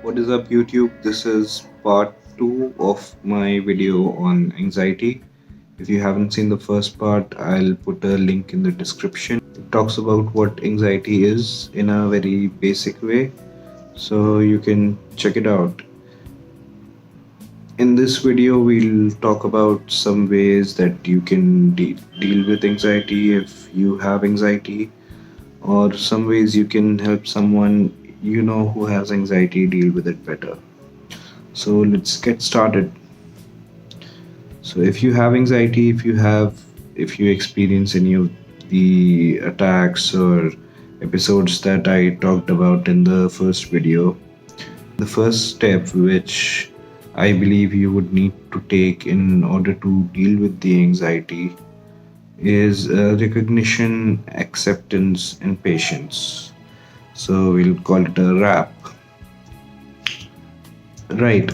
What is up, YouTube? This is part 2 of my video on anxiety. If you haven't seen the first part, I'll put a link in the description. It talks about what anxiety is in a very basic way, so you can check it out. In this video, we'll talk about some ways that you can deal with anxiety if you have anxiety, or some ways you can help someone who has anxiety deal with it better. So let's get started. So if you have anxiety, if you experience any of the attacks or episodes that I talked about in the first video, the first step which I believe you would need to take in order to deal with the anxiety is recognition, acceptance, and patience. So we'll call it a wrap. Right.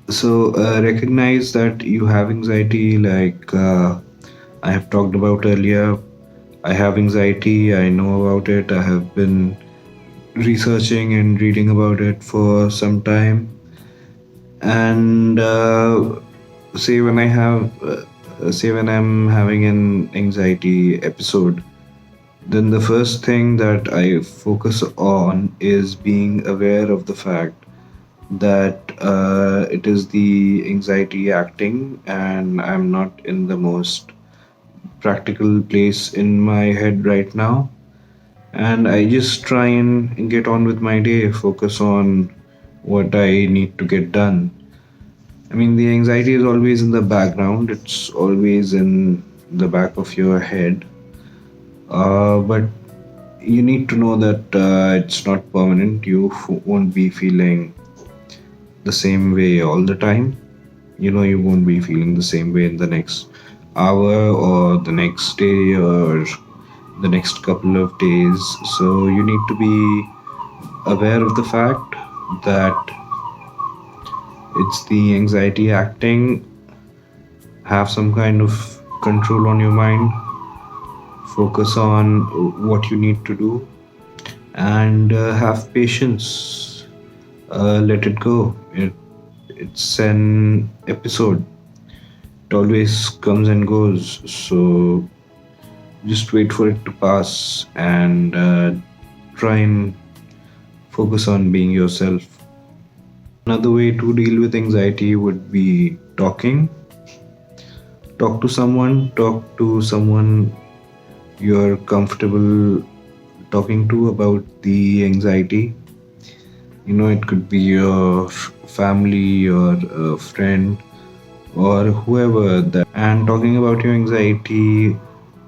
So recognize that you have anxiety, like I have talked about earlier. I have anxiety, I know about it, I have been researching and reading about it for some time. And say when I'm having an anxiety episode, then the first thing that I focus on is being aware of the fact that it is the anxiety acting, and I'm not in the most practical place in my head right now. And I just try and get on with my day, focus on what I need to get done. I mean, the anxiety is always in the background, it's always in the back of your head. But you need to know that it's not permanent. You won't be feeling the same way all the time. You won't be feeling the same way in the next hour or the next day or the next couple of days. So you need to be aware of the fact that it's the anxiety acting. Have some kind of control on your mind, focus on what you need to do, and have patience. Let it go. It's an episode. It always comes and goes. So just wait for it to pass and try and focus on being yourself. Another way to deal with anxiety would be talking. Talk to someone you're comfortable talking to about the anxiety. It could be your family or a friend or whoever that. And talking about your anxiety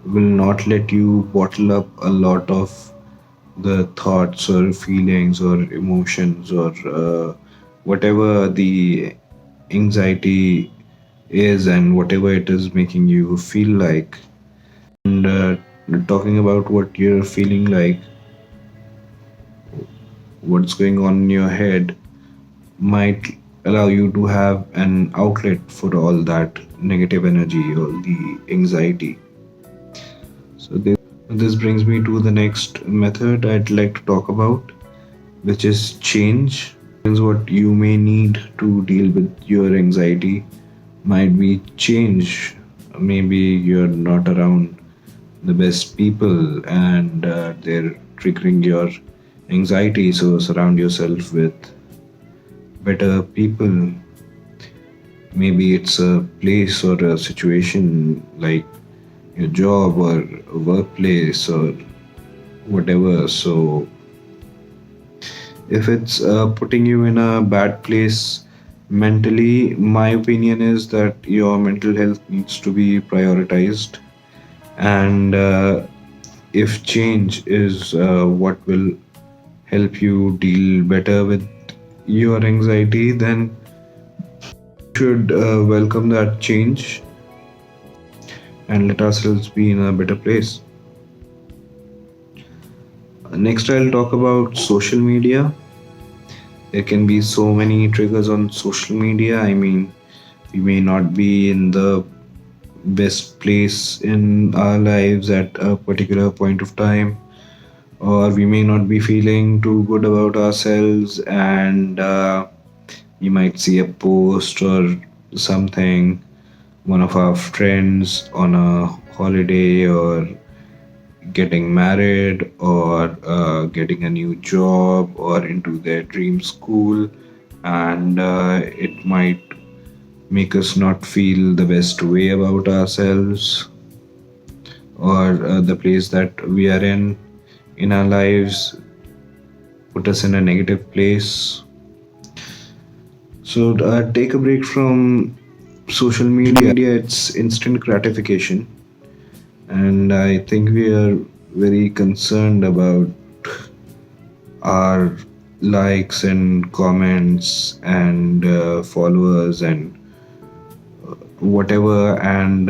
will not let you bottle up a lot of the thoughts or feelings or emotions or whatever the anxiety is and whatever it is making you feel like. And talking about what you're feeling like, what's going on in your head, might allow you to have an outlet for all that negative energy or the anxiety. So this brings me to the next method I'd like to talk about, which is change. Is what you may need to deal with your anxiety might be change. Maybe you're not around the best people and they're triggering your anxiety, so surround yourself with better people. Maybe it's a place or a situation like your job or workplace or whatever. So if it's putting you in a bad place mentally, my opinion is that your mental health needs to be prioritized. And if change is what will help you deal better with your anxiety, then you should welcome that change and let ourselves be in a better place. Next, I'll talk about social media. There can be so many triggers on social media. I mean, we may not be in the best place in our lives at a particular point of time, or we may not be feeling too good about ourselves, and you might see a post or something, one of our friends on a holiday or getting married or getting a new job or into their dream school, and it might make us not feel the best way about ourselves or the place that we are in our lives, put us in a negative place. So take a break from social media. It's instant gratification, and I think we are very concerned about our likes and comments and followers and whatever. And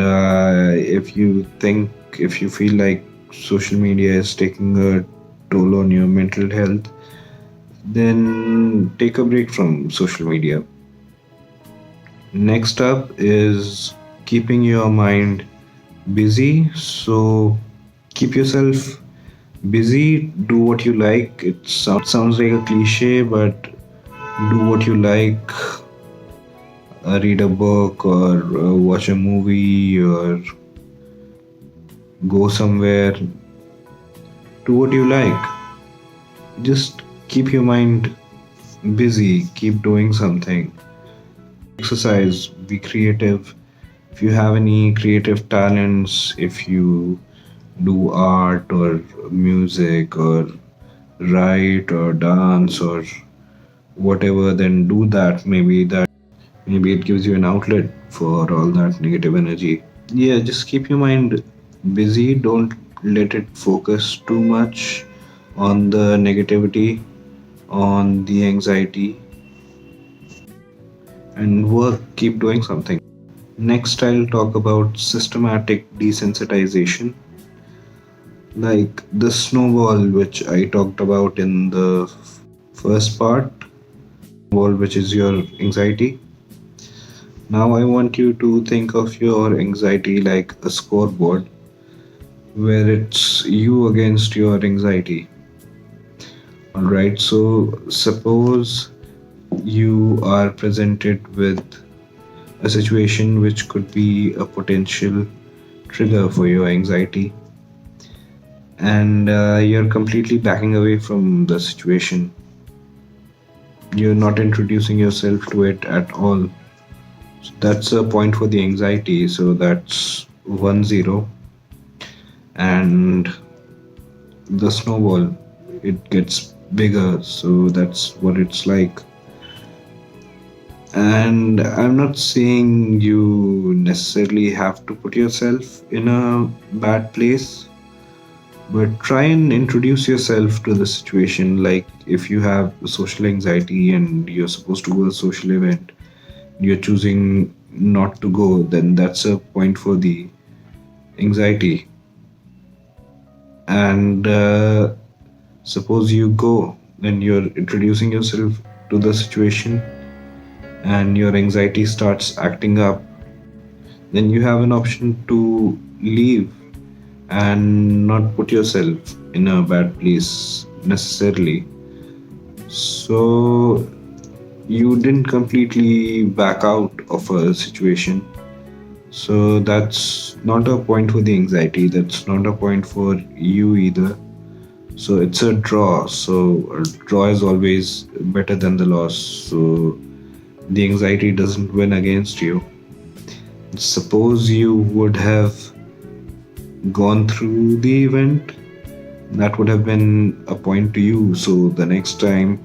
if you feel like social media is taking a toll on your mental health, then take a break from social media. Next up is keeping your mind busy. So keep yourself busy, do what you like. It sounds like a cliche, but do what you like. Read a book or watch a movie or go somewhere. Do what you like. Just keep your mind busy, keep doing something. Exercise, be creative. If you have any creative talents, if you do art or music or write or dance or whatever, then do that. Maybe it gives you an outlet for all that negative energy. Yeah, just keep your mind busy. Don't let it focus too much on the negativity, on the anxiety, and work. Keep doing something. Next, I'll talk about systematic desensitization, like the snowball, which I talked about in the first part, snowball, which is your anxiety. Now, I want you to think of your anxiety like a scoreboard where it's you against your anxiety. Alright, so suppose you are presented with a situation which could be a potential trigger for your anxiety, and you're completely backing away from the situation. You're not introducing yourself to it at all. So that's a point for the anxiety. So that's 1-0. And the snowball, it gets bigger. So that's what it's like. And I'm not saying you necessarily have to put yourself in a bad place, but try and introduce yourself to the situation. Like if you have social anxiety and you're supposed to go to a social event, you're choosing not to go, then that's a point for the anxiety. And suppose you go and you're introducing yourself to the situation and your anxiety starts acting up, then you have an option to leave and not put yourself in a bad place necessarily. So you didn't completely back out of a situation. So that's not a point for the anxiety, that's not a point for you either. So it's a draw. So a draw is always better than the loss. So the anxiety doesn't win against you. Suppose you would have gone through the event, that would have been a point to you. So the next time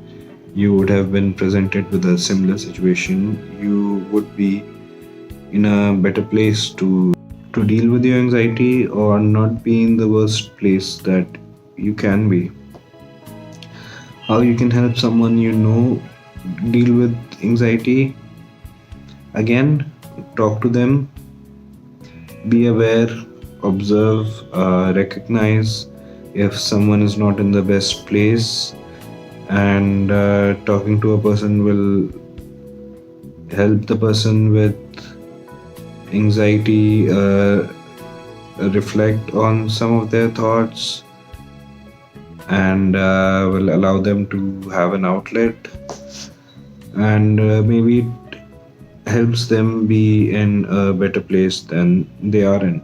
you would have been presented with a similar situation, you would be in a better place to deal with your anxiety or not be in the worst place that you can be. How you can help someone you know deal with anxiety? Again, talk to them, be aware, observe, recognize if someone is not in the best place, and talking to a person will help the person with anxiety reflect on some of their thoughts and will allow them to have an outlet, and maybe it helps them be in a better place than they are in.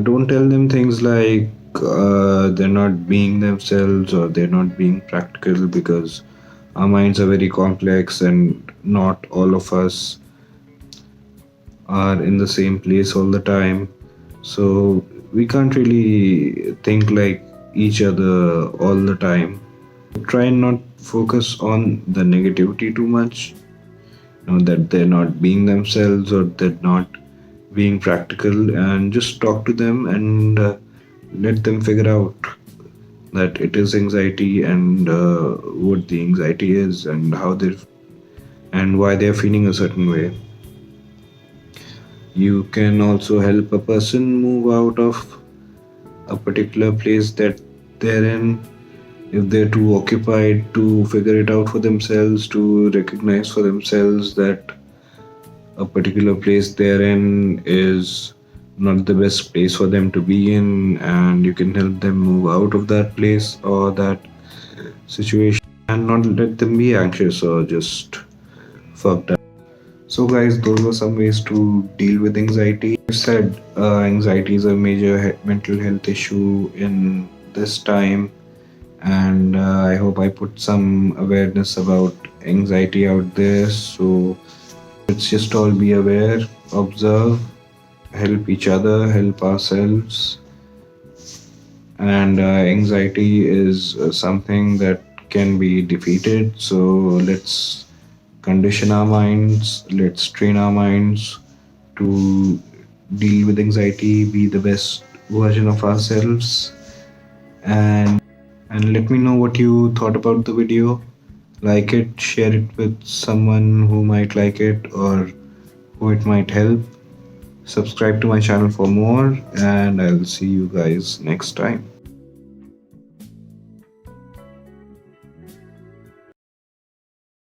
Don't tell them things like they're not being themselves or they're not being practical, because our minds are very complex and not all of us are in the same place all the time. So we can't really think like each other all the time. Try and not focus on the negativity too much, that they're not being themselves or they're not being practical, and just talk to them and let them figure out that it is anxiety, and what the anxiety is, and how they're and why they're feeling a certain way. You can also help a person move out of a particular place that they're in, if they're too occupied to figure it out for themselves, to recognize for themselves that a particular place they're in is not the best place for them to be in, and you can help them move out of that place or that situation, and not let them be anxious or just fucked up. So, guys, those were some ways to deal with anxiety. I said anxiety is a major mental health issue in this time, and I hope I put some awareness about anxiety out there. So, let's just all be aware, observe, help each other, help ourselves. And anxiety is something that can be defeated. So let's condition our minds, let's train our minds to deal with anxiety, be the best version of ourselves. And let me know what you thought about the video. Like it, share it with someone who might like it or who it might help. Subscribe to my channel for more, and I'll see you guys next time.